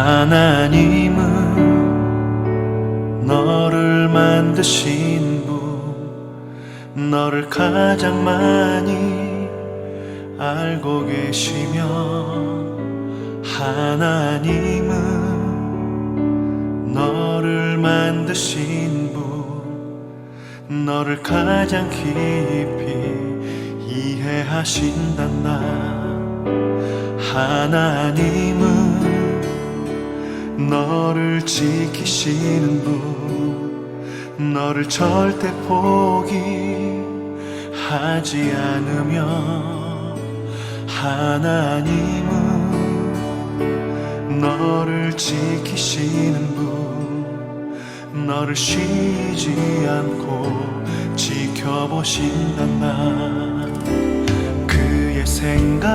하나님은 너를 만드신 분, 너를 가장 많이 알고 계시며, 하나님은 너를 만드신 분, 너를 가장 깊이 이해하신단다. 하나님은 너를 지키시는 분, 너를 절대 포기하지 않으며, 하나님은 너를 지키시는 분, 너를 쉬지 않고 지켜보신단다. 그의 생각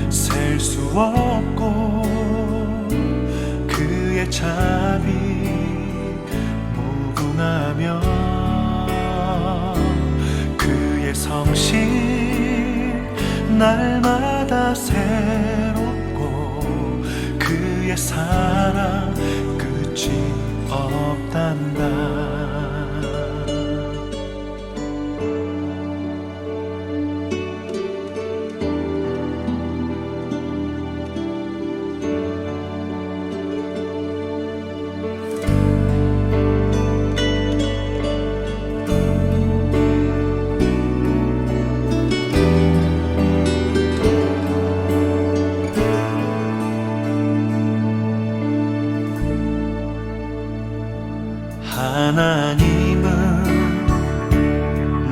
셀 수 없고, 그의 자비 무궁하며, 그의 성실 날마다 새롭고, 그의 사랑 끝이 없단다. 하나님은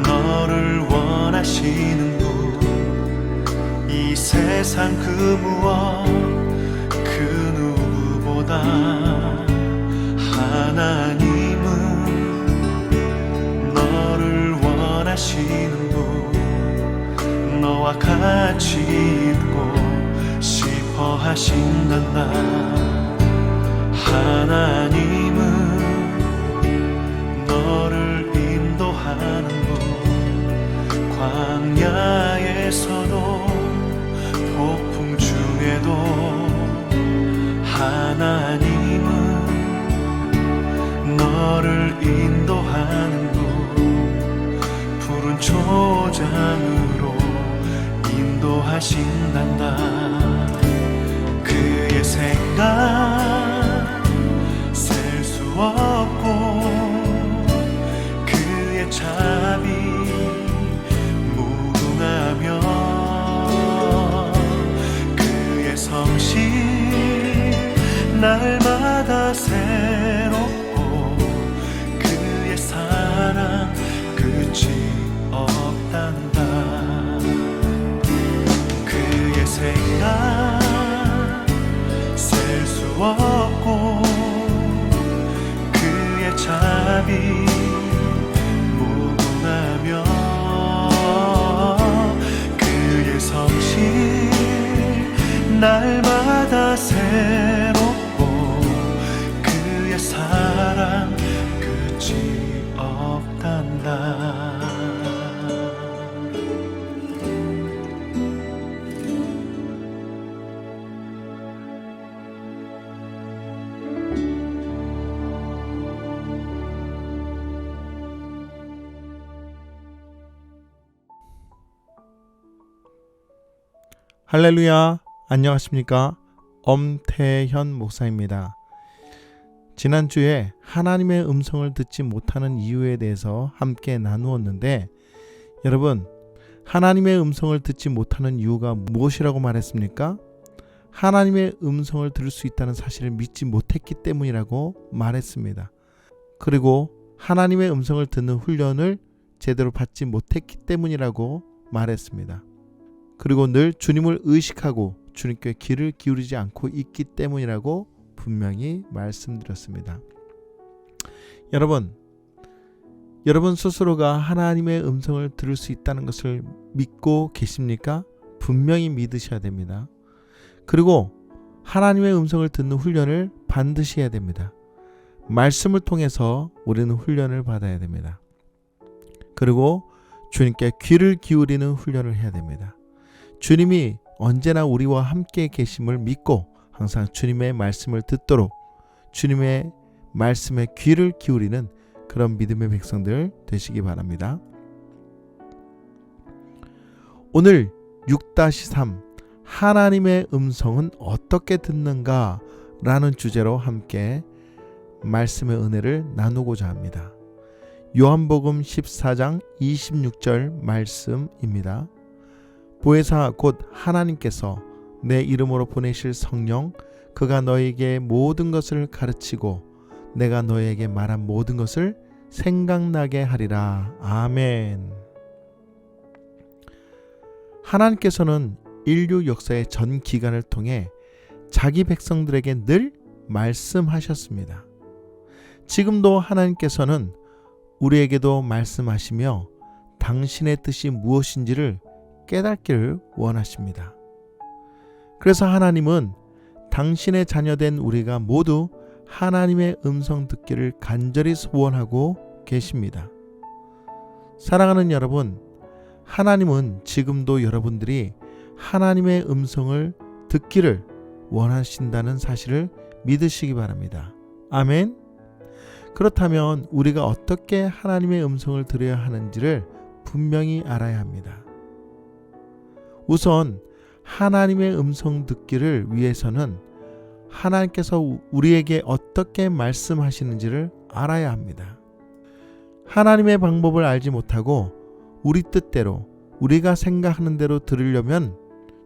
너를 원하시는 분, 이 세상 그 무엇 그 누구보다 하나님은 너를 원하시는 분, 너와 같이 있고 싶어 하신단다. 하나님은 너를 인도하는 분, 광야에서도 폭풍 중에도 하나님은 너를 인도하는 분, 푸른 초장으로 인도하신단다. 그의 생각 셀 수 없고, 자비 무궁하며, 그의 성실 날마다 새롭고, 그의 사랑 끝이 없단다. 그의 생각 셀 수 없고, 그의 자비 그의 성실 날마다 새롭고, 그의 사랑 끝이 없단다. 할렐루야, 안녕하십니까? 엄태현 목사입니다. 지난주에 하나님의 음성을 듣지 못하는 이유에 대해서 함께 나누었는데, 여러분, 하나님의 음성을 듣지 못하는 이유가 무엇이라고 말했습니까? 하나님의 음성을 들을 수 있다는 사실을 믿지 못했기 때문이라고 말했습니다. 그리고 하나님의 음성을 듣는 훈련을 제대로 받지 못했기 때문이라고 말했습니다. 그리고 늘 주님을 의식하고 주님께 귀를 기울이지 않고 있기 때문이라고 분명히 말씀드렸습니다. 여러분 스스로가 하나님의 음성을 들을 수 있다는 것을 믿고 계십니까? 분명히 믿으셔야 됩니다. 그리고 하나님의 음성을 듣는 훈련을 반드시 해야 됩니다. 말씀을 통해서 우리는 훈련을 받아야 됩니다. 그리고 주님께 귀를 기울이는 훈련을 해야 됩니다. 주님이 언제나 우리와 함께 계심을 믿고 항상 주님의 말씀을 듣도록 주님의 말씀에 귀를 기울이는 그런 믿음의 백성들 되시기 바랍니다. 오늘 6-3 하나님의 음성은 어떻게 듣는가 라는 주제로 함께 말씀의 은혜를 나누고자 합니다. 요한복음 14장 26절 말씀입니다. 보혜사 곧 하나님께서 내 이름으로 보내실 성령 그가 너에게 모든 것을 가르치고 내가 너에게 말한 모든 것을 생각나게 하리라. 아멘. 하나님께서는 인류 역사의 전 기간을 통해 자기 백성들에게 늘 말씀하셨습니다. 지금도 하나님께서는 우리에게도 말씀하시며 당신의 뜻이 무엇인지를 깨닫기를 원하십니다. 그래서 하나님은 당신의 자녀된 우리가 모두 하나님의 음성 듣기를 간절히 소원하고 계십니다. 사랑하는 여러분, 하나님은 지금도 여러분들이 하나님의 음성을 듣기를 원하신다는 사실을 믿으시기 바랍니다. 아멘. 그렇다면 우리가 어떻게 하나님의 음성을 들어야 하는지를 분명히 알아야 합니다. 우선 하나님의 음성 듣기를 위해서는 하나님께서 우리에게 어떻게 말씀하시는지를 알아야 합니다. 하나님의 방법을 알지 못하고 우리 뜻대로 우리가 생각하는 대로 들으려면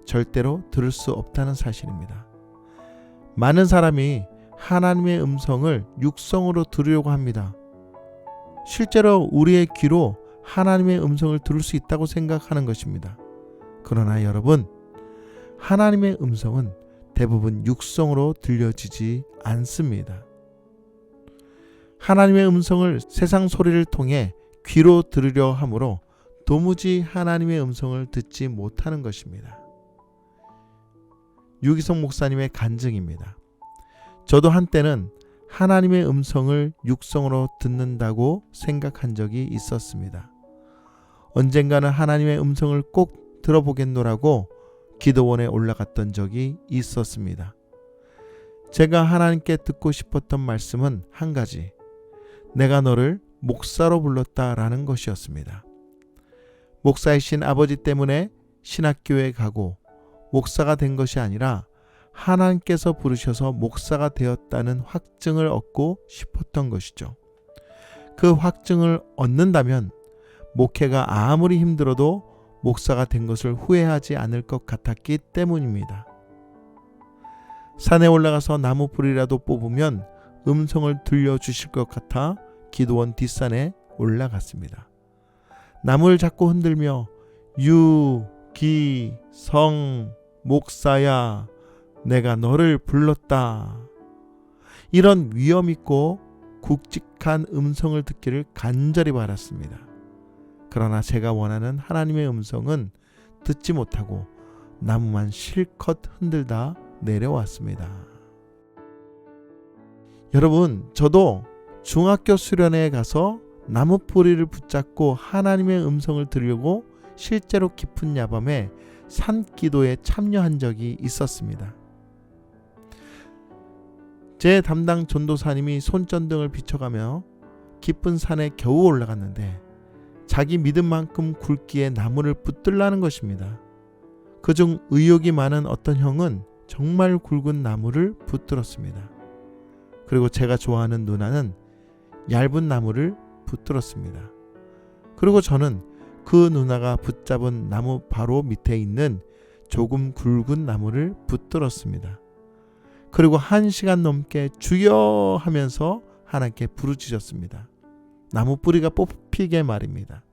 절대로 들을 수 없다는 사실입니다. 많은 사람이 하나님의 음성을 육성으로 들으려고 합니다. 실제로 우리의 귀로 하나님의 음성을 들을 수 있다고 생각하는 것입니다. 그러나 여러분, 하나님의 음성은 대부분 육성으로 들려지지 않습니다. 하나님의 음성을 세상 소리를 통해 귀로 들으려 하므로 도무지 하나님의 음성을 듣지 못하는 것입니다. 유기성 목사님의 간증입니다. 저도 한때는 하나님의 음성을 육성으로 듣는다고 생각한 적이 있었습니다. 언젠가는 하나님의 음성을 꼭 들어보겠노라고 기도원에 올라갔던 적이 있었습니다. 제가 하나님께 듣고 싶었던 말씀은 한 가지, 내가 너를 목사로 불렀다라는 것이었습니다. 목사이신 아버지 때문에 신학교에 가고 목사가 된 것이 아니라 하나님께서 부르셔서 목사가 되었다는 확증을 얻고 싶었던 것이죠. 그 확증을 얻는다면 목회가 아무리 힘들어도 목사가 된 것을 후회하지 않을 것 같았기 때문입니다. 산에 올라가서 나무 뿌리라도 뽑으면 음성을 들려주실 것 같아 기도원 뒷산에 올라갔습니다. 나무를 잡고 흔들며 유기성 목사야, 내가 너를 불렀다. 이런 위엄 있고 굵직한 음성을 듣기를 간절히 바랐습니다. 그러나 제가 원하는 하나님의 음성은 듣지 못하고 나무만 실컷 흔들다 내려왔습니다. 여러분, 저도 중학교 수련회에 가서 나무 뿌리를 붙잡고 하나님의 음성을 들으려고 실제로 깊은 야밤에 산기도에 참여한 적이 있었습니다. 제 담당 전도사님이 손전등을 비춰가며 깊은 산에 겨우 올라갔는데 자기 믿음만큼 굵기에 나무를 붙들라는 것입니다. 그중 의욕이 많은 어떤 형은 정말 굵은 나무를 붙들었습니다. 그리고 제가 좋아하는 누나는 얇은 나무를 붙들었습니다. 그리고 저는 그 누나가 붙잡은 나무 바로 밑에 있는 조금 굵은 나무를 붙들었습니다. 그리고 1시간 넘게 주여 하면서 하나님께 부르짖었습니다. 나무 뿌리가 뽑히게 말입니다.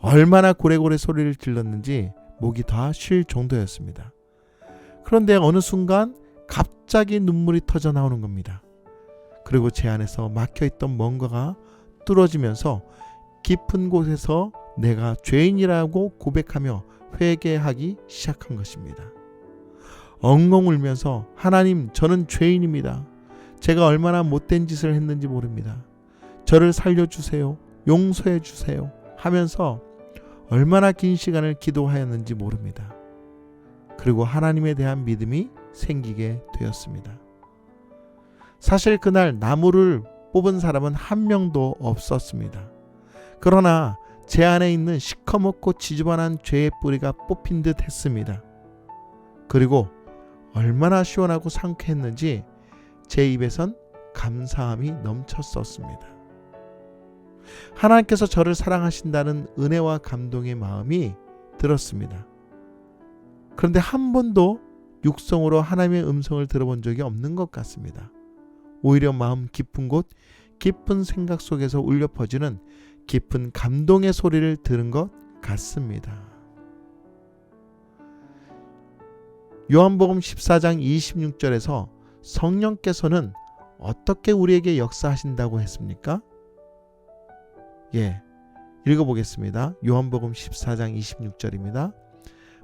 얼마나 고래고래 소리를 질렀는지 목이 다 쉴 정도였습니다. 그런데 어느 순간 갑자기 눈물이 터져 나오는 겁니다. 그리고 제 안에서 막혀있던 뭔가가 뚫어지면서 깊은 곳에서 내가 죄인이라고 고백하며 회개하기 시작한 것입니다. 엉엉 울면서 하나님, 저는 죄인입니다. 제가 얼마나 못된 짓을 했는지 모릅니다. 저를 살려주세요. 용서해 주세요. 하면서 얼마나 긴 시간을 기도하였는지 모릅니다. 그리고 하나님에 대한 믿음이 생기게 되었습니다. 사실 그날 나무를 뽑은 사람은 한 명도 없었습니다. 그러나 제 안에 있는 시커멓고 지저분한 죄의 뿌리가 뽑힌 듯 했습니다. 그리고 얼마나 시원하고 상쾌했는지 제 입에선 감사함이 넘쳤었습니다. 하나님께서 저를 사랑하신다는 은혜와 감동의 마음이 들었습니다. 그런데 한 번도 육성으로 하나님의 음성을 들어본 적이 없는 것 같습니다. 오히려 마음 깊은 곳, 깊은 생각 속에서 울려 퍼지는 깊은 감동의 소리를 들은 것 같습니다. 요한복음 14장 26절에서 성령께서는 어떻게 우리에게 역사하신다고 했습니까? 읽어보겠습니다. 요한복음 14장 26절입니다.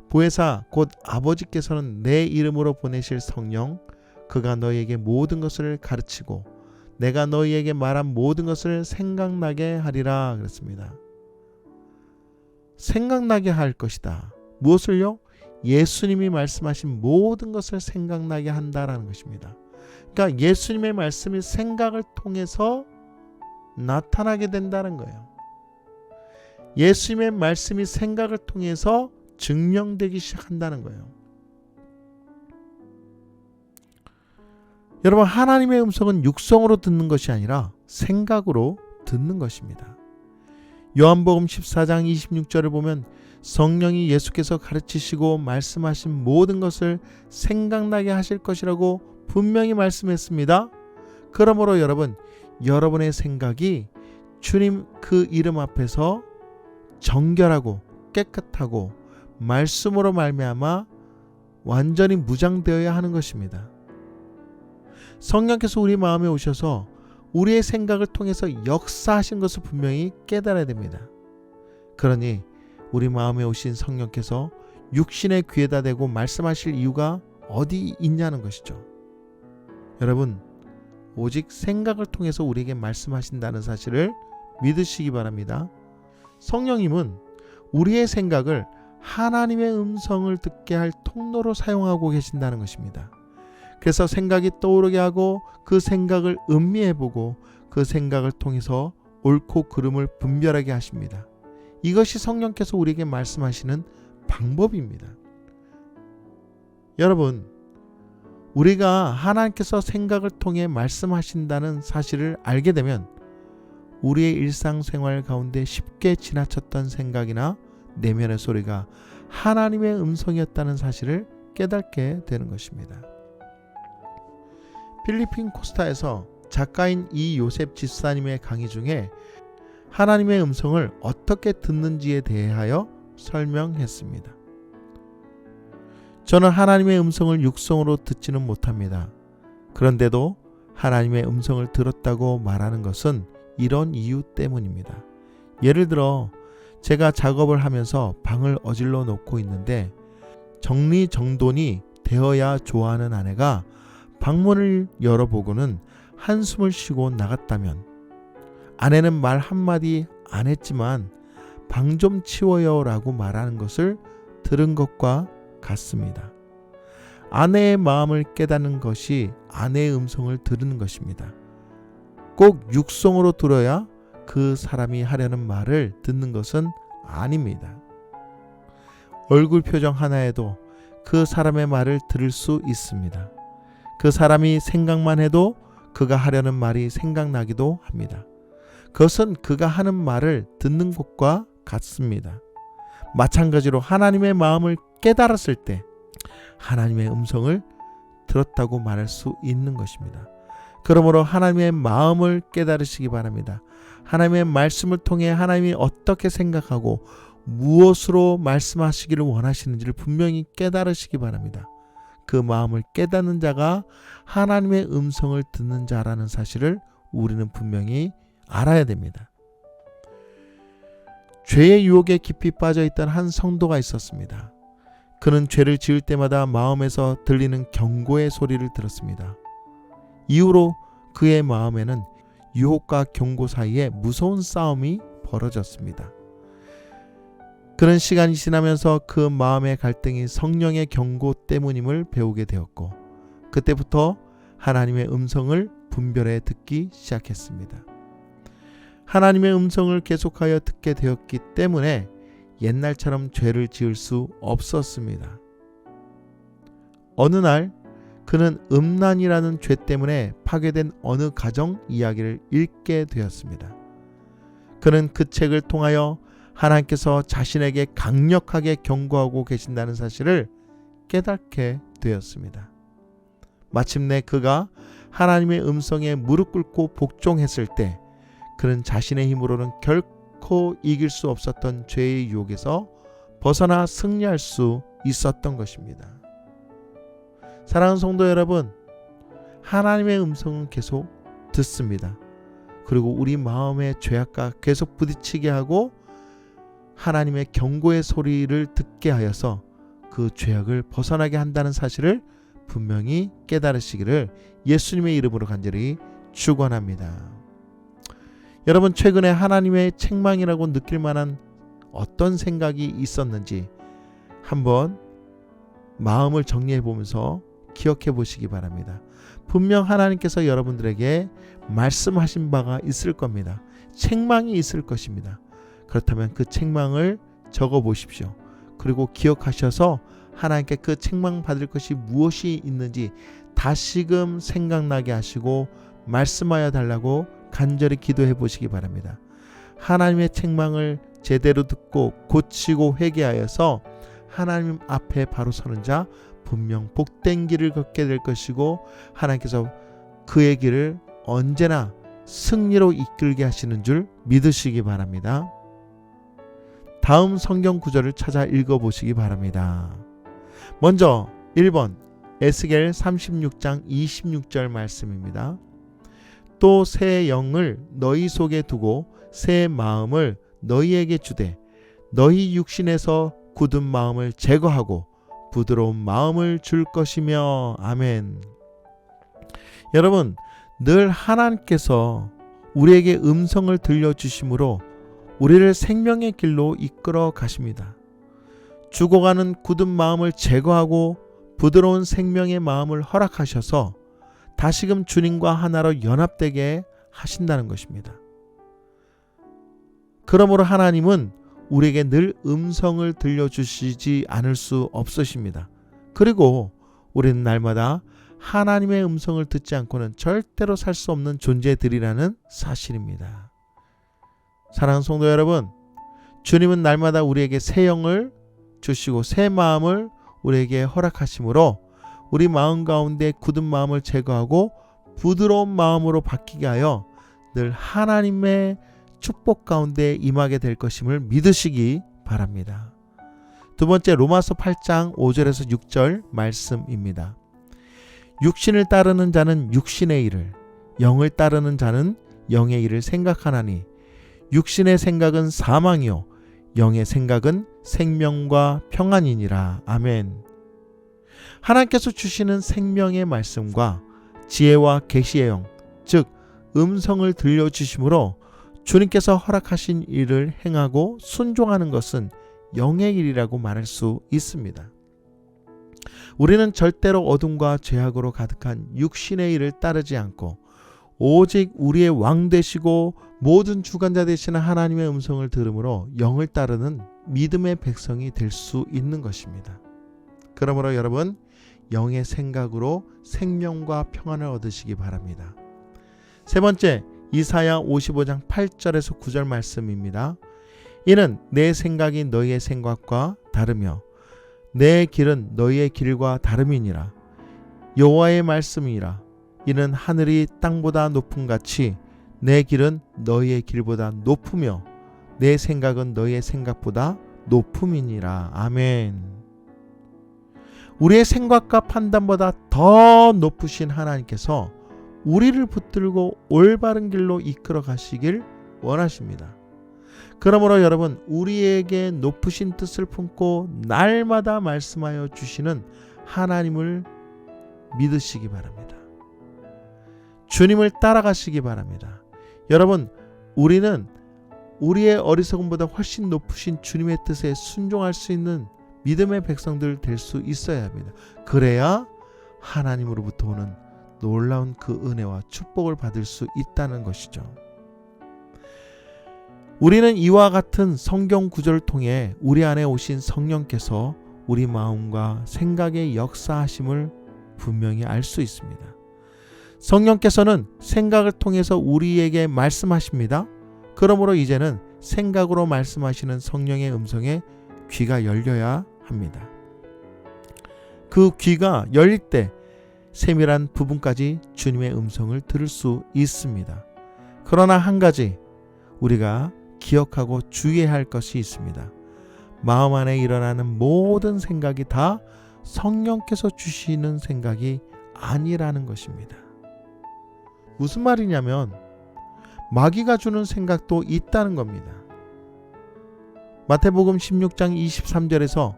보혜사 곧 아버지께서는 내 이름으로 보내실 성령, 그가 너희에게 모든 것을 가르치고 내가 너희에게 말한 모든 것을 생각나게 하리라 그랬습니다. 생각나게 할 것이다. 무엇을요? 예수님이 말씀하신 모든 것을 생각나게 한다라는 것입니다. 그러니까 예수님의 말씀이 생각을 통해서 나타나게 된다는 거예요. 예수님의 말씀이 생각을 통해서 증명되기 시작한다는 거예요. 여러분, 하나님의 음성은 육성으로 듣는 것이 아니라 생각으로 듣는 것입니다. 요한복음 14장 26절을 보면 성령이 예수께서 가르치시고 말씀하신 모든 것을 생각나게 하실 것이라고 분명히 말씀했습니다. 그러므로 여러분, 여러분의 생각이 주님 그 이름 앞에서 정결하고 깨끗하고 말씀으로 말미암아 완전히 무장되어야 하는 것입니다. 성령께서 우리 마음에 오셔서 우리의 생각을 통해서 역사하신 것을 분명히 깨달아야 됩니다. 그러니 우리 마음에 오신 성령께서 육신의 귀에다 대고 말씀하실 이유가 어디 있냐는 것이죠. 여러분, 오직 생각을 통해서 우리에게 말씀하신다는 사실을 믿으시기 바랍니다. 성령님은 우리의 생각을 하나님의 음성을 듣게 할 통로로 사용하고 계신다는 것입니다. 그래서 생각이 떠오르게 하고 그 생각을 음미해보고 그 생각을 통해서 옳고 그름을 분별하게 하십니다. 이것이 성령께서 우리에게 말씀하시는 방법입니다. 여러분, 우리가 하나님께서 생각을 통해 말씀하신다는 사실을 알게 되면 우리의 일상생활 가운데 쉽게 지나쳤던 생각이나 내면의 소리가 하나님의 음성이었다는 사실을 깨닫게 되는 것입니다. 필리핀 코스타에서 작가인 이 요셉 집사님의 강의 중에 하나님의 음성을 어떻게 듣는지에 대하여 설명했습니다. 저는 하나님의 음성을 육성으로 듣지는 못합니다. 그런데도 하나님의 음성을 들었다고 말하는 것은 이런 이유 때문입니다. 예를 들어 제가 작업을 하면서 방을 어질러 놓고 있는데 정리정돈이 되어야 좋아하는 아내가 방문을 열어보고는 한숨을 쉬고 나갔다면 아내는 말 한마디 안 했지만 방 좀 치워요 라고 말하는 것을 들은 것과 같습니다. 아내의 마음을 깨닫는 것이 아내의 음성을 들은 것입니다. 꼭 육성으로 들어야 그 사람이 하려는 말을 듣는 것은 아닙니다. 얼굴 표정 하나에도 그 사람의 말을 들을 수 있습니다. 그 사람이 생각만 해도 그가 하려는 말이 생각나기도 합니다. 그것은 그가 하는 말을 듣는 것과 같습니다. 마찬가지로 하나님의 마음을 깨달았을 때 하나님의 음성을 들었다고 말할 수 있는 것입니다. 그러므로 하나님의 마음을 깨달으시기 바랍니다. 하나님의 말씀을 통해 하나님이 어떻게 생각하고 무엇으로 말씀하시기를 원하시는지를 분명히 깨달으시기 바랍니다. 그 마음을 깨닫는 자가 하나님의 음성을 듣는 자라는 사실을 우리는 분명히 알아야 됩니다. 죄의 유혹에 깊이 빠져있던 한 성도가 있었습니다. 그는 죄를 지을 때마다 마음에서 들리는 경고의 소리를 들었습니다. 이후로 그의 마음에는 유혹과 경고 사이에 무서운 싸움이 벌어졌습니다. 그런 시간이 지나면서 그 마음의 갈등이 성령의 경고 때문임을 배우게 되었고, 그때부터 하나님의 음성을 분별해 듣기 시작했습니다. 하나님의 음성을 계속하여 듣게 되었기 때문에 옛날처럼 죄를 지을 수 없었습니다. 어느 날 그는 음란이라는 죄 때문에 파괴된 어느 가정 이야기를 읽게 되었습니다. 그는 그 책을 통하여 하나님께서 자신에게 강력하게 경고하고 계신다는 사실을 깨닫게 되었습니다. 마침내 그가 하나님의 음성에 무릎 꿇고 복종했을 때 그는 자신의 힘으로는 결코 이길 수 없었던 죄의 유혹에서 벗어나 승리할 수 있었던 것입니다. 사랑하는 성도 여러분, 하나님의 음성은 계속 듣습니다. 그리고 우리 마음의 죄악과 계속 부딪히게 하고 하나님의 경고의 소리를 듣게 하여서 그 죄악을 벗어나게 한다는 사실을 분명히 깨달으시기를 예수님의 이름으로 간절히 축원합니다. 여러분, 최근에 하나님의 책망이라고 느낄 만한 어떤 생각이 있었는지 한번 마음을 정리해 보면서 기억해 보시기 바랍니다. 분명 하나님께서 여러분들에게 말씀하신 바가 있을 겁니다. 책망이 있을 것입니다. 그렇다면 그 책망을 적어 보십시오. 그리고 기억하셔서 하나님께 그 책망 받을 것이 무엇이 있는지 다시금 생각나게 하시고 말씀하여 달라고 간절히 기도해 보시기 바랍니다. 하나님의 책망을 제대로 듣고 고치고 회개하여서 하나님 앞에 바로 서는 자 분명 복된 길을 걷게 될 것이고, 하나님께서 그의 길을 언제나 승리로 이끌게 하시는 줄 믿으시기 바랍니다. 다음 성경 구절을 찾아 읽어보시기 바랍니다. 먼저 1번 에스겔 36장 26절 말씀입니다. 또 새 영을 너희 속에 두고 새 마음을 너희에게 주되 너희 육신에서 굳은 마음을 제거하고 부드러운 마음을 줄 것이며. 아멘. 여러분, 늘 하나님께서 우리에게 음성을 들려주심으로 우리를 생명의 길로 이끌어 가십니다. 죽어가는 굳은 마음을 제거하고 부드러운 생명의 마음을 허락하셔서 다시금 주님과 하나로 연합되게 하신다는 것입니다. 그러므로 하나님은 우리에게 늘 음성을 들려주시지 않을 수 없으십니다. 그리고 우리는 날마다 하나님의 음성을 듣지 않고는 절대로 살 수 없는 존재들이라는 사실입니다. 사랑하는 성도 여러분, 주님은 날마다 우리에게 새 영을 주시고 새 마음을 우리에게 허락하심으로 우리 마음 가운데 굳은 마음을 제거하고 부드러운 마음으로 바뀌게 하여 늘 하나님의 축복 가운데 임하게 될 것임을 믿으시기 바랍니다. 두 번째, 로마서 8장 5절에서 6절 말씀입니다. 육신을 따르는 자는 육신의 일을, 영을 따르는 자는 영의 일을 생각하나니 육신의 생각은 사망이요 영의 생각은 생명과 평안이니라. 아멘. 하나님께서 주시는 생명의 말씀과 지혜와 계시의 영, 즉 음성을 들려주심으로 주님께서 허락하신 일을 행하고 순종하는 것은 영의 일이라고 말할 수 있습니다. 우리는 절대로 어둠과 죄악으로 가득한 육신의 일을 따르지 않고 오직 우리의 왕 되시고 모든 주관자 되시는 하나님의 음성을 들음으로 영을 따르는 믿음의 백성이 될 수 있는 것입니다. 그러므로 여러분, 영의 생각으로 생명과 평안을 얻으시기 바랍니다. 세 번째, 이사야 55장 8절에서 9절 말씀입니다. 이는 내 생각이 너희의 생각과 다르며 내 길은 너희의 길과 다름이니라. 여호와의 말씀이라. 이는 하늘이 땅보다 높음같이 내 길은 너희의 길보다 높으며 내 생각은 너희의 생각보다 높음이니라. 아멘. 우리의 생각과 판단보다 더 높으신 하나님께서 우리를 붙들고 올바른 길로 이끌어 가시길 원하십니다. 그러므로 여러분, 우리에게 높으신 뜻을 품고 날마다 말씀하여 주시는 하나님을 믿으시기 바랍니다. 주님을 따라가시기 바랍니다. 여러분, 우리는 우리의 어리석음보다 훨씬 높으신 주님의 뜻에 순종할 수 있는 믿음의 백성들 될 수 있어야 합니다. 그래야 하나님으로부터 오는 놀라운 그 은혜와 축복을 받을 수 있다는 것이죠. 우리는 이와 같은 성경 구절을 통해 우리 안에 오신 성령께서 우리 마음과 생각의 역사하심을 분명히 알 수 있습니다. 성령께서는 생각을 통해서 우리에게 말씀하십니다. 그러므로 이제는 생각으로 말씀하시는 성령의 음성에 귀가 열려야 합니다. 그 귀가 열릴 때 세밀한 부분까지 주님의 음성을 들을 수 있습니다. 그러나 한 가지 우리가 기억하고 주의해야 할 것이 있습니다. 마음 안에 일어나는 모든 생각이 다 성령께서 주시는 생각이 아니라는 것입니다. 무슨 말이냐면 마귀가 주는 생각도 있다는 겁니다. 마태복음 16장 23절에서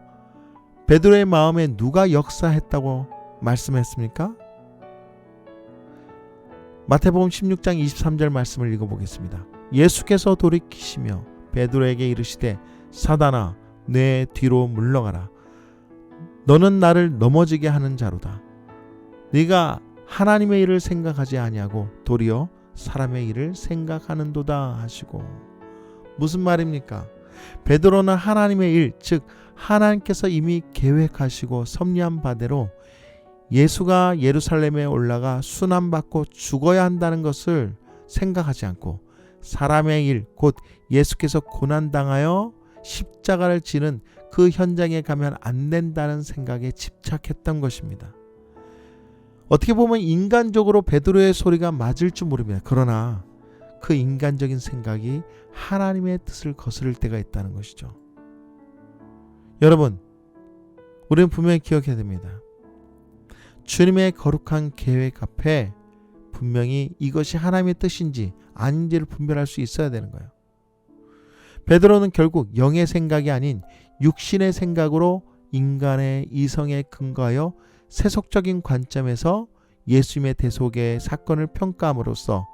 베드로의 마음에 누가 역사했다고 말씀했습니까? 마태복음 16장 23절 말씀을 읽어보겠습니다. 예수께서 돌이키시며 베드로에게 이르시되 사단아 내 뒤로 물러가라. 너는 나를 넘어지게 하는 자로다. 네가 하나님의 일을 생각하지 아니하고 도리어 사람의 일을 생각하는도다 하시고. 무슨 말입니까? 베드로는 하나님의 일, 즉 하나님께서 이미 계획하시고 섭리한 바대로 예수가 예루살렘에 올라가 순환받고 죽어야 한다는 것을 생각하지 않고 사람의 일, 곧 예수께서 고난당하여 십자가를 지는 그 현장에 가면 안 된다는 생각에 집착했던 것입니다. 어떻게 보면 인간적으로 베드로의 소리가 맞을 줄 모릅니다. 그러나 그 인간적인 생각이 하나님의 뜻을 거스를 때가 있다는 것이죠. 여러분, 우리는 분명히 기억해야 됩니다. 주님의 거룩한 계획 앞에 분명히 이것이 하나님의 뜻인지 아닌지를 분별할 수 있어야 되는 거예요. 베드로는 결국 영의 생각이 아닌 육신의 생각으로 인간의 이성에 근거하여 세속적인 관점에서 예수님의 대속의 사건을 평가함으로써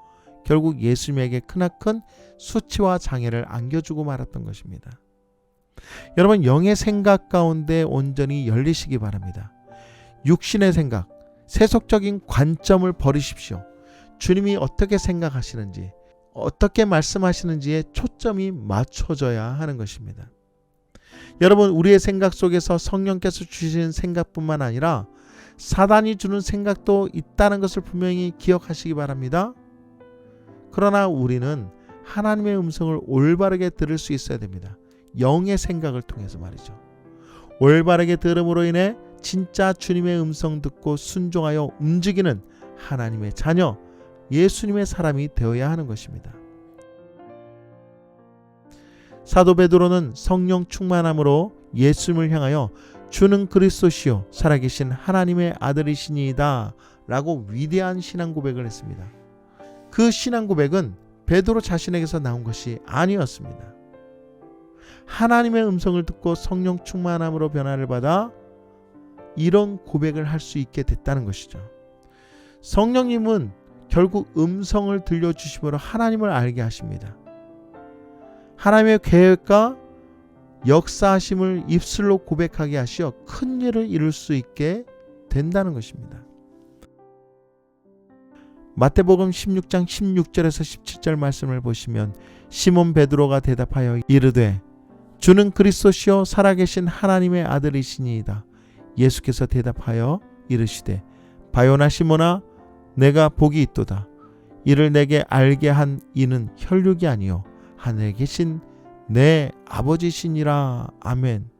결국 예수님에게 크나큰 수치와 장애를 안겨주고 말았던 것입니다. 여러분, 영의 생각 가운데 온전히 열리시기 바랍니다. 육신의 생각, 세속적인 관점을 버리십시오. 주님이 어떻게 생각하시는지, 어떻게 말씀하시는지에 초점이 맞춰져야 하는 것입니다. 여러분, 우리의 생각 속에서 성령께서 주시는 생각뿐만 아니라 사단이 주는 생각도 있다는 것을 분명히 기억하시기 바랍니다. 그러나 우리는 하나님의 음성을 올바르게 들을 수 있어야 됩니다. 영의 생각을 통해서 말이죠. 올바르게 들음으로 인해 진짜 주님의 음성 듣고 순종하여 움직이는 하나님의 자녀, 예수님의 사람이 되어야 하는 것입니다. 사도 베드로는 성령 충만함으로 예수님을 향하여 주는 그리스도시요 살아계신 하나님의 아들이시니이다 라고 위대한 신앙 고백을 했습니다. 그 신앙 고백은 베드로 자신에게서 나온 것이 아니었습니다. 하나님의 음성을 듣고 성령 충만함으로 변화를 받아 이런 고백을 할 수 있게 됐다는 것이죠. 성령님은 결국 음성을 들려주심으로 하나님을 알게 하십니다. 하나님의 계획과 역사하심을 입술로 고백하게 하시어 큰 일을 이룰 수 있게 된다는 것입니다. 마태복음 16장 16절에서 17절 말씀을 보시면 시몬 베드로가 대답하여 이르되 주는 그리스도시요 살아계신 하나님의 아들이시니이다. 예수께서 대답하여 이르시되 바요나 시몬아 내가 복이 있도다. 이를 내게 알게 한 이는 혈육이 아니요 하늘에 계신 내 아버지시니라. 아멘.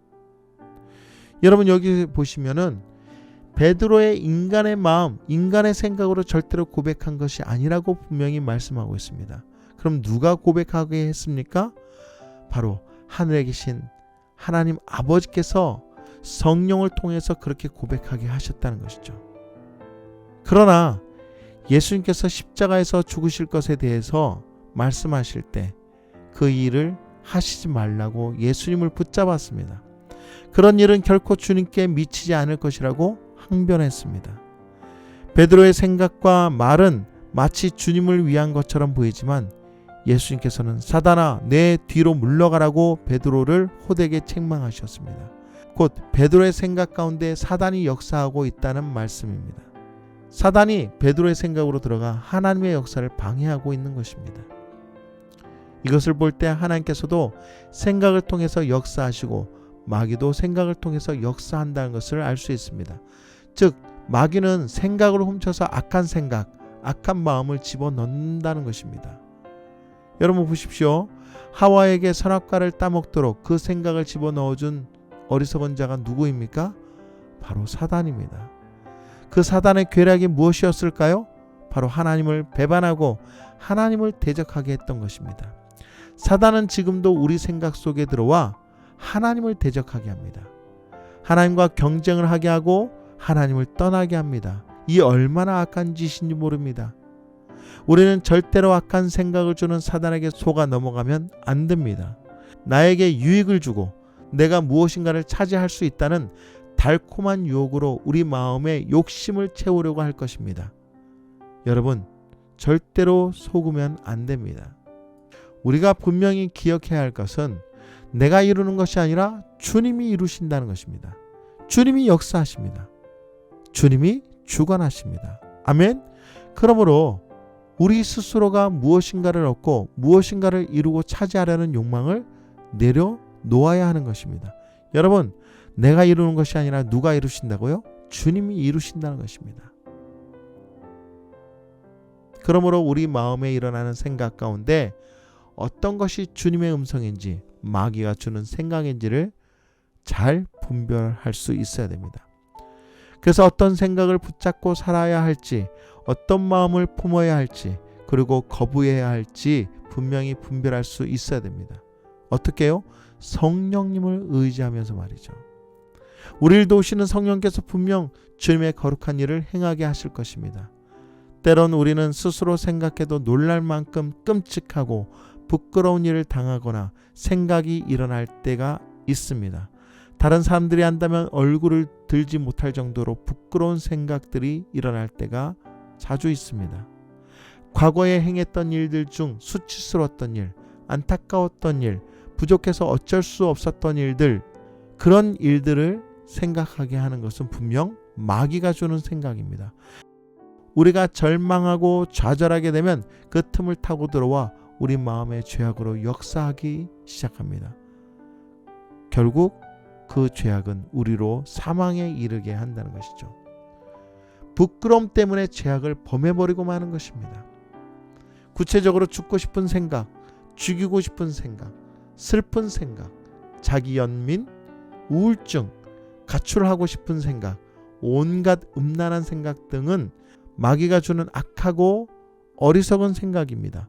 여러분, 여기 보시면은 베드로의 인간의 마음, 인간의 생각으로 절대로 고백한 것이 아니라고 분명히 말씀하고 있습니다. 그럼 누가 고백하게 했습니까? 바로 하늘에 계신 하나님 아버지께서 성령을 통해서 그렇게 고백하게 하셨다는 것이죠. 그러나 예수님께서 십자가에서 죽으실 것에 대해서 말씀하실 때 그 일을 하시지 말라고 예수님을 붙잡았습니다. 그런 일은 결코 주님께 미치지 않을 것이라고 항변했습니다. 베드로의 생각과 말은 마치 주님을 위한 것처럼 보이지만 예수님께서는 사단아 내 뒤로 물러가라고 베드로를 호되게 책망하셨습니다. 곧 베드로의 생각 가운데 사단이 역사하고 있다는 말씀입니다. 사단이 베드로의 생각으로 들어가 하나님의 역사를 방해하고 있는 것입니다. 이것을 볼 때 하나님께서도 생각을 통해서 역사하시고 마귀도 생각을 통해서 역사한다는 것을 알 수 있습니다. 즉 마귀는 생각을 훔쳐서 악한 생각, 악한 마음을 집어넣는다는 것입니다. 여러분 보십시오. 하와에게 선악과를 따먹도록 그 생각을 집어넣어준 어리석은 자가 누구입니까? 바로 사단입니다. 그 사단의 괴락이 무엇이었을까요? 바로 하나님을 배반하고 하나님을 대적하게 했던 것입니다. 사단은 지금도 우리 생각 속에 들어와 하나님을 대적하게 합니다. 하나님과 경쟁을 하게 하고 하나님을 떠나게 합니다. 이 얼마나 악한 짓인지 모릅니다. 우리는 절대로 악한 생각을 주는 사단에게 속아 넘어가면 안 됩니다. 나에게 유익을 주고 내가 무엇인가를 차지할 수 있다는 달콤한 유혹으로 우리 마음의 욕심을 채우려고 할 것입니다. 여러분, 절대로 속으면 안 됩니다. 우리가 분명히 기억해야 할 것은 내가 이루는 것이 아니라 주님이 이루신다는 것입니다. 주님이 역사하십니다. 주님이 주관하십니다. 아멘. 그러므로 우리 스스로가 무엇인가를 얻고 무엇인가를 이루고 차지하려는 욕망을 내려놓아야 하는 것입니다. 여러분, 내가 이루는 것이 아니라 누가 이루신다고요? 주님이 이루신다는 것입니다. 그러므로 우리 마음에 일어나는 생각 가운데 어떤 것이 주님의 음성인지 마귀가 주는 생각인지를 잘 분별할 수 있어야 됩니다. 그래서 어떤 생각을 붙잡고 살아야 할지, 어떤 마음을 품어야 할지, 그리고 거부해야 할지 분명히 분별할 수 있어야 됩니다. 어떻게요? 성령님을 의지하면서 말이죠. 우리를 도우시는 성령께서 분명 주님의 거룩한 일을 행하게 하실 것입니다. 때론 우리는 스스로 생각해도 놀랄 만큼 끔찍하고 부끄러운 일을 당하거나 생각이 일어날 때가 있습니다. 다른 사람들이 한다면 얼굴을 들지 못할 정도로 부끄러운 생각들이 일어날 때가 자주 있습니다. 과거에 행했던 일들 중 수치스러웠던 일, 안타까웠던 일, 부족해서 어쩔 수 없었던 일들, 그런 일들을 생각하게 하는 것은 분명 마귀가 주는 생각입니다. 우리가 절망하고 좌절하게 되면 그 틈을 타고 들어와 우리 마음의 죄악으로 역사하기 시작합니다. 결국 그 죄악은 우리로 사망에 이르게 한다는 것이죠. 부끄러움 때문에 죄악을 범해버리고 마는 것입니다. 구체적으로 죽고 싶은 생각, 죽이고 싶은 생각, 슬픈 생각, 자기 연민, 우울증, 가출하고 싶은 생각, 온갖 음란한 생각 등은 마귀가 주는 악하고 어리석은 생각입니다.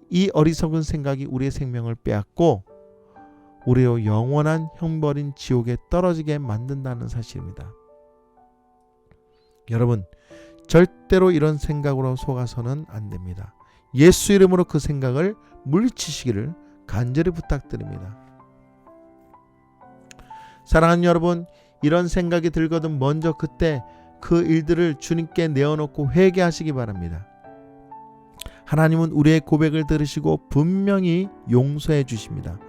이 어리석은 생각이 우리의 생명을 빼앗고 우리로 영원한 형벌인 지옥에 떨어지게 만든다는 사실입니다. 여러분, 절대로 이런 생각으로 속아서는 안 됩니다. 예수 이름으로 그 생각을 물리치시기를 간절히 부탁드립니다. 사랑하는 여러분, 이런 생각이 들거든 먼저 그때 그 일들을 주님께 내어놓고 회개하시기 바랍니다. 하나님은 우리의 고백을 들으시고 분명히 용서해 주십니다.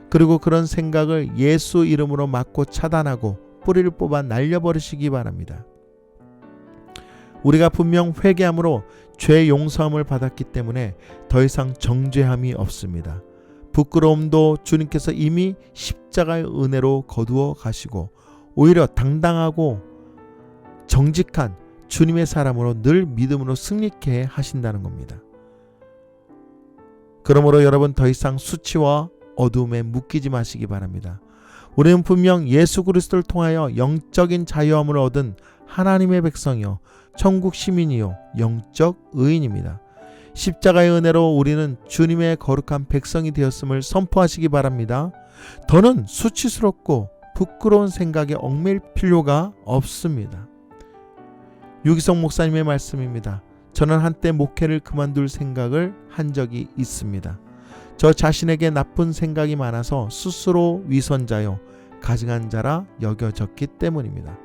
그리고 그런 생각을 예수 이름으로 막고 차단하고 뿌리를 뽑아 날려버리시기 바랍니다. 우리가 분명 회개함으로 죄 용서함을 받았기 때문에 더 이상 정죄함이 없습니다. 부끄러움도 주님께서 이미 십자가의 은혜로 거두어 가시고 오히려 당당하고 정직한 주님의 사람으로 늘 믿음으로 승리케 하신다는 겁니다. 그러므로 여러분 더 이상 수치와 어두움에 묶이지 마시기 바랍니다. 우리는 분명 예수 그리스도를 통하여 영적인 자유함을 얻은 하나님의 백성이요 천국 시민이요 영적 의인입니다. 십자가의 은혜로 우리는 주님의 거룩한 백성이 되었음을 선포하시기 바랍니다. 더는 수치스럽고 부끄러운 생각에 얽매일 필요가 없습니다. 유기성 목사님의 말씀입니다. 저는 한때 목회를 그만둘 생각을 한 적이 있습니다. 저 자신에게 나쁜 생각이 많아서 스스로 위선자요 가증한 자라 여겨졌기 때문입니다.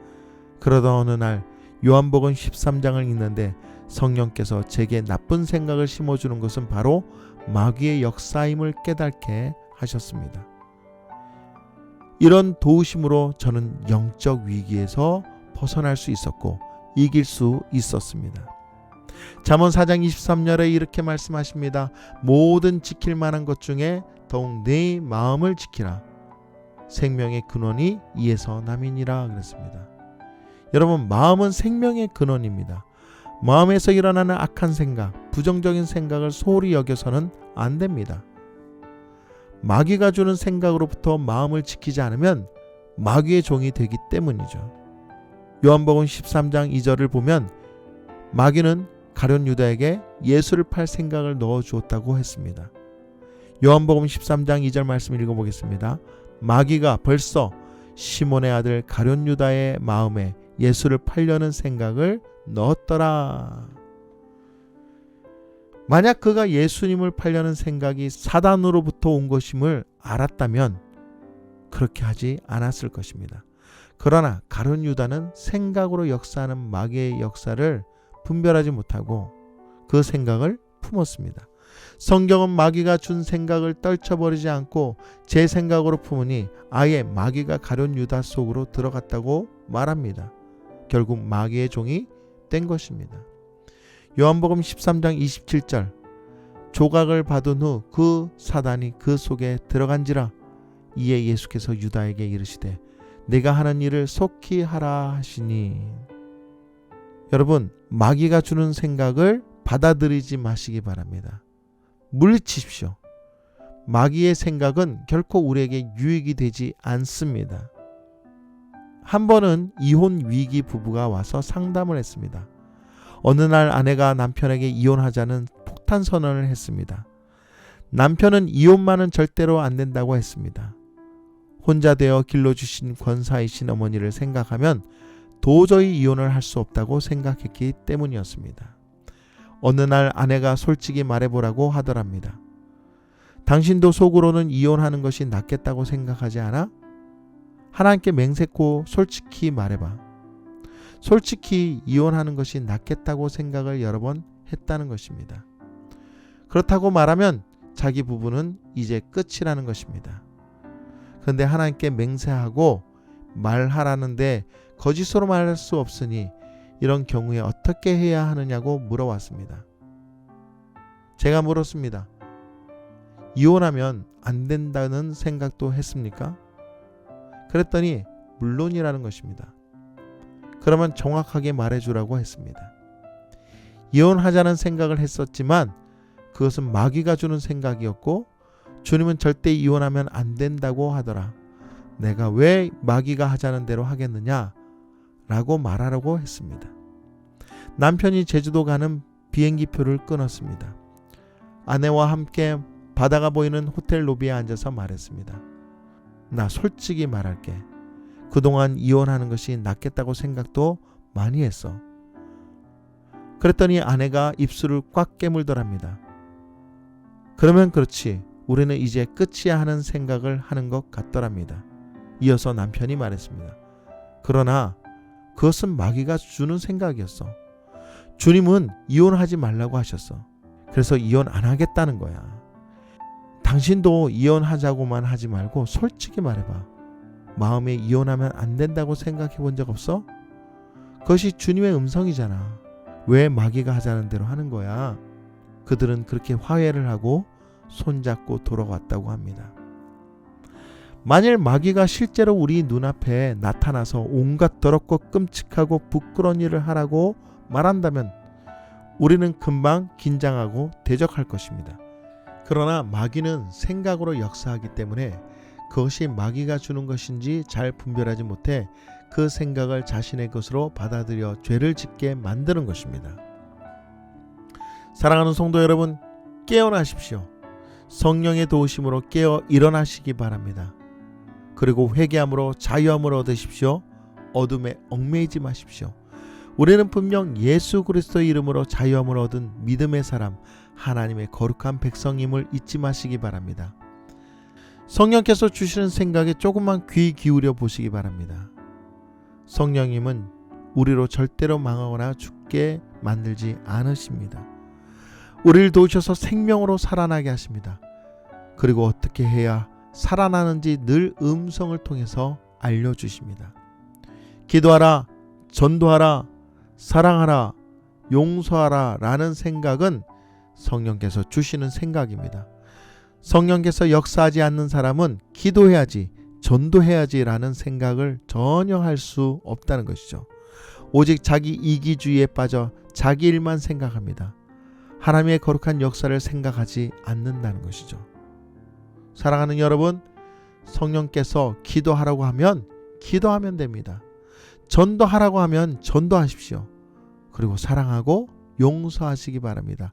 그러던 어느 날 요한복음 13장을 읽는데 성령께서 제게 나쁜 생각을 심어주는 것은 바로 마귀의 역사임을 깨닫게 하셨습니다. 이런 도우심으로 저는 영적 위기에서 벗어날 수 있었고 이길 수 있었습니다. 잠언 4장 23절에 이렇게 말씀하십니다. 모든 지킬 만한 것 중에 더욱 네 마음을 지키라. 생명의 근원이 이에서 남이니라 그랬습니다. 여러분, 마음은 생명의 근원입니다. 마음에서 일어나는 악한 생각, 부정적인 생각을 소홀히 여겨서는 안 됩니다. 마귀가 주는 생각으로부터 마음을 지키지 않으면 마귀의 종이 되기 때문이죠. 요한복음 13장 2절을 보면 마귀는 가룟 유다에게 예수를 팔 생각을 넣어 주었다고 했습니다. 요한복음 13장 2절 말씀 읽어보겠습니다. 마귀가 벌써 시몬의 아들 가룟 유다의 마음에 예수를 팔려는 생각을 넣었더라. 만약 그가 예수님을 팔려는 생각이 사단으로부터 온 것임을 알았다면 그렇게 하지 않았을 것입니다. 그러나 가룟 유다는 생각으로 역사하는 마귀의 역사를 분별하지 못하고 그 생각을 품었습니다. 성경은 마귀가 준 생각을 떨쳐버리지 않고 제 생각으로 품으니 아예 마귀가 가룟 유다 속으로 들어갔다고 말합니다. 결국 마귀의 종이 된 것입니다. 요한복음 13장 27절 조각을 받은 후 그 사단이 그 속에 들어간지라. 이에 예수께서 유다에게 이르시되 내가 하는 일을 속히 하라 하시니. 여러분, 마귀가 주는 생각을 받아들이지 마시기 바랍니다. 물리치십시오. 마귀의 생각은 결코 우리에게 유익이 되지 않습니다. 한 번은 이혼 위기 부부가 와서 상담을 했습니다. 어느 날 아내가 남편에게 이혼하자는 폭탄 선언을 했습니다. 남편은 이혼만은 절대로 안 된다고 했습니다. 혼자 되어 길러주신 권사이신 어머니를 생각하면 도저히 이혼을 할 수 없다고 생각했기 때문이었습니다. 어느 날 아내가 솔직히 말해보라고 하더랍니다. 당신도 속으로는 이혼하는 것이 낫겠다고 생각하지 않아? 하나님께 맹세코 솔직히 말해봐. 솔직히 이혼하는 것이 낫겠다고 생각을 여러 번 했다는 것입니다. 그렇다고 말하면 자기 부부는 이제 끝이라는 것입니다. 그런데 하나님께 맹세하고 말하라는데 거짓으로 말할 수 없으니 이런 경우에 어떻게 해야 하느냐고 물어왔습니다. 제가 물었습니다. 이혼하면 안 된다는 생각도 했습니까? 그랬더니 물론이라는 것입니다. 그러면 정확하게 말해주라고 했습니다. 이혼하자는 생각을 했었지만 그것은 마귀가 주는 생각이었고 주님은 절대 이혼하면 안 된다고 하더라. 내가 왜 마귀가 하자는 대로 하겠느냐? 라고 말하라고 했습니다. 남편이 제주도 가는 비행기표를 끊었습니다. 아내와 함께 바다가 보이는 호텔 로비에 앉아서 말했습니다. 나 솔직히 말할게. 그동안 이혼하는 것이 낫겠다고 생각도 많이 했어. 그랬더니 아내가 입술을 꽉 깨물더랍니다. 그러면 그렇지. 우리는 이제 끝이야 하는 생각을 하는 것 같더랍니다. 이어서 남편이 말했습니다. 그러나 그것은 마귀가 주는 생각이었어. 주님은 이혼하지 말라고 하셨어. 그래서 이혼 안 하겠다는 거야. 당신도 이혼하자고만 하지 말고 솔직히 말해봐. 마음에 이혼하면 안 된다고 생각해 본 적 없어? 그것이 주님의 음성이잖아. 왜 마귀가 하자는 대로 하는 거야? 그들은 그렇게 화해를 하고 손잡고 돌아왔다고 합니다. 만일 마귀가 실제로 우리 눈앞에 나타나서 온갖 더럽고 끔찍하고 부끄러운 일을 하라고 말한다면 우리는 금방 긴장하고 대적할 것입니다. 그러나 마귀는 생각으로 역사하기 때문에 그것이 마귀가 주는 것인지 잘 분별하지 못해 그 생각을 자신의 것으로 받아들여 죄를 짓게 만드는 것입니다. 사랑하는 성도 여러분, 깨어나십시오. 성령의 도우심으로 깨어 일어나시기 바랍니다. 그리고 회개함으로 자유함을 얻으십시오. 어둠에 얽매이지 마십시오. 우리는 분명 예수 그리스도의 이름으로 자유함을 얻은 믿음의 사람, 하나님의 거룩한 백성임을 잊지 마시기 바랍니다. 성령께서 주시는 생각에 조금만 귀 기울여 보시기 바랍니다. 성령님은 우리로 절대로 망하거나 죽지 죽게 만들지 않으십니다. 우리를 도우셔서 생명으로 살아나게 하십니다. 그리고 어떻게 해야 살아나는지 늘 음성을 통해서 알려주십니다. 기도하라, 전도하라, 사랑하라, 용서하라 라는 생각은 성령께서 주시는 생각입니다. 성령께서 역사하지 않는 사람은 기도해야지, 전도해야지 라는 생각을 전혀 할 수 없다는 것이죠. 오직 자기 이기주의에 빠져 자기 일만 생각합니다. 하나님의 거룩한 역사를 생각하지 않는다는 것이죠. 사랑하는 여러분, 성령께서 기도하라고 하면 기도하면 됩니다. 전도하라고 하면 전도하십시오. 그리고 사랑하고 용서하시기 바랍니다.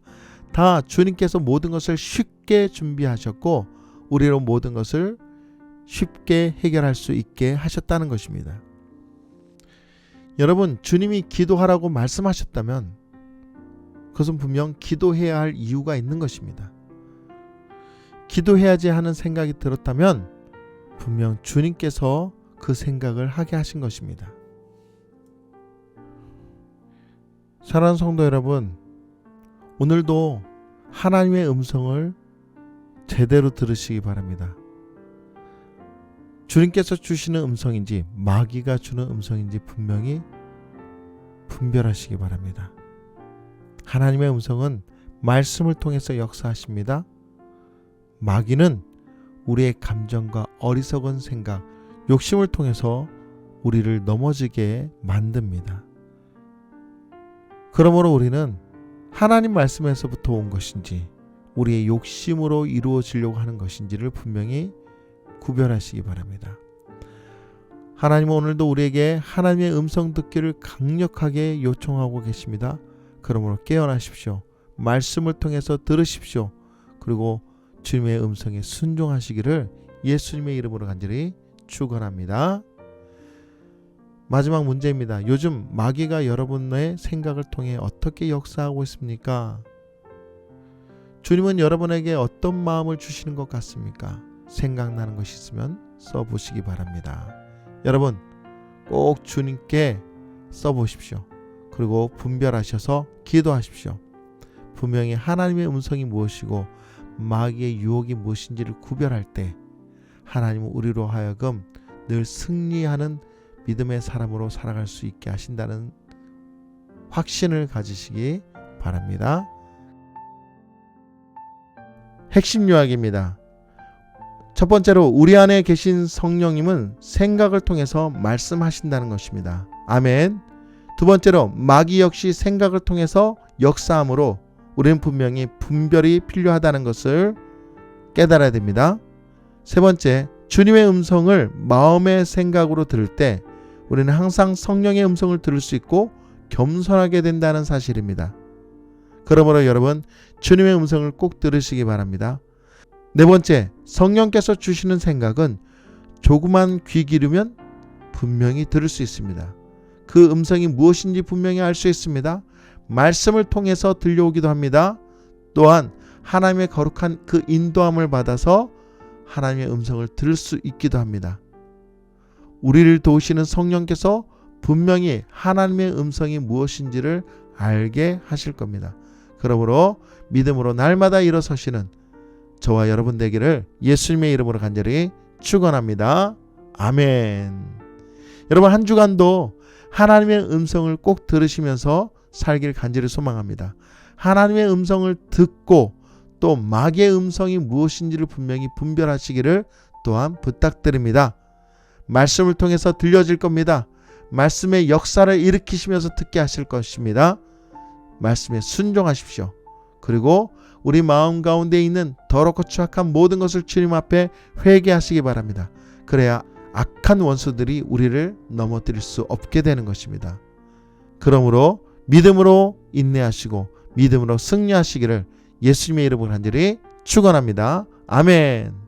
다 주님께서 모든 것을 쉽게 준비하셨고 우리로 모든 것을 쉽게 해결할 수 있게 하셨다는 것입니다. 여러분, 주님이 기도하라고 말씀하셨다면 그것은 분명 기도해야 할 이유가 있는 것입니다. 기도해야지 하는 생각이 들었다면 분명 주님께서 그 생각을 하게 하신 것입니다. 사랑하는 성도 여러분, 오늘도 하나님의 음성을 제대로 들으시기 바랍니다. 주님께서 주시는 음성인지 마귀가 주는 음성인지 분명히 분별하시기 바랍니다. 하나님의 음성은 말씀을 통해서 역사하십니다. 마귀는 우리의 감정과 어리석은 생각, 욕심을 통해서 우리를 넘어지게 만듭니다. 그러므로 우리는 하나님 말씀에서부터 온 것인지 우리의 욕심으로 이루어지려고 하는 것인지를 분명히 구별하시기 바랍니다. 하나님은 오늘도 우리에게 하나님의 음성 듣기를 강력하게 요청하고 계십니다. 그러므로 깨어나십시오. 말씀을 통해서 들으십시오. 그리고 주님의 음성에 순종하시기를 예수님의 이름으로 간절히 축원합니다. 마지막 문제입니다. 요즘 마귀가 여러분의 생각을 통해 어떻게 역사하고 있습니까? 주님은 여러분에게 어떤 마음을 주시는 것 같습니까? 생각나는 것이 있으면 써보시기 바랍니다. 여러분, 꼭 주님께 써보십시오. 그리고 분별하셔서 기도하십시오. 분명히 하나님의 음성이 무엇이고 마귀의 유혹이 무엇인지를 구별할 때 하나님은 우리로 하여금 늘 승리하는 믿음의 사람으로 살아갈 수 있게 하신다는 확신을 가지시기 바랍니다. 핵심 요약입니다. 첫 번째로 우리 안에 계신 성령님은 생각을 통해서 말씀하신다는 것입니다. 아멘. 두 번째로 마귀 역시 생각을 통해서 역사함으로 우리는 분명히 분별이 필요하다는 것을 깨달아야 됩니다. 세 번째, 주님의 음성을 마음의 생각으로 들을 때 우리는 항상 성령의 음성을 들을 수 있고 겸손하게 된다는 사실입니다. 그러므로 여러분, 주님의 음성을 꼭 들으시기 바랍니다. 네 번째, 성령께서 주시는 생각은 조그만 귀 기르면 분명히 들을 수 있습니다. 그 음성이 무엇인지 분명히 알 수 있습니다. 말씀을 통해서 들려오기도 합니다. 또한 하나님의 거룩한 그 인도함을 받아서 하나님의 음성을 들을 수 있기도 합니다. 우리를 도우시는 성령께서 분명히 하나님의 음성이 무엇인지를 알게 하실 겁니다. 그러므로 믿음으로 날마다 일어서시는 저와 여러분 되기를 예수님의 이름으로 간절히 축원합니다. 아멘. 여러분, 한 주간도 하나님의 음성을 꼭 들으시면서 살길 간절히 소망합니다. 하나님의 음성을 듣고 또 마귀의 음성이 무엇인지를 분명히 분별하시기를 또한 부탁드립니다. 말씀을 통해서 들려질 겁니다. 말씀의 역사를 일으키시면서 듣게 하실 것입니다. 말씀에 순종하십시오. 그리고 우리 마음 가운데 있는 더럽고 추악한 모든 것을 주님 앞에 회개하시기 바랍니다. 그래야 악한 원수들이 우리를 넘어뜨릴 수 없게 되는 것입니다. 그러므로 믿음으로 인내하시고 믿음으로 승리하시기를 예수님의 이름으로 간절히 축원합니다. 아멘.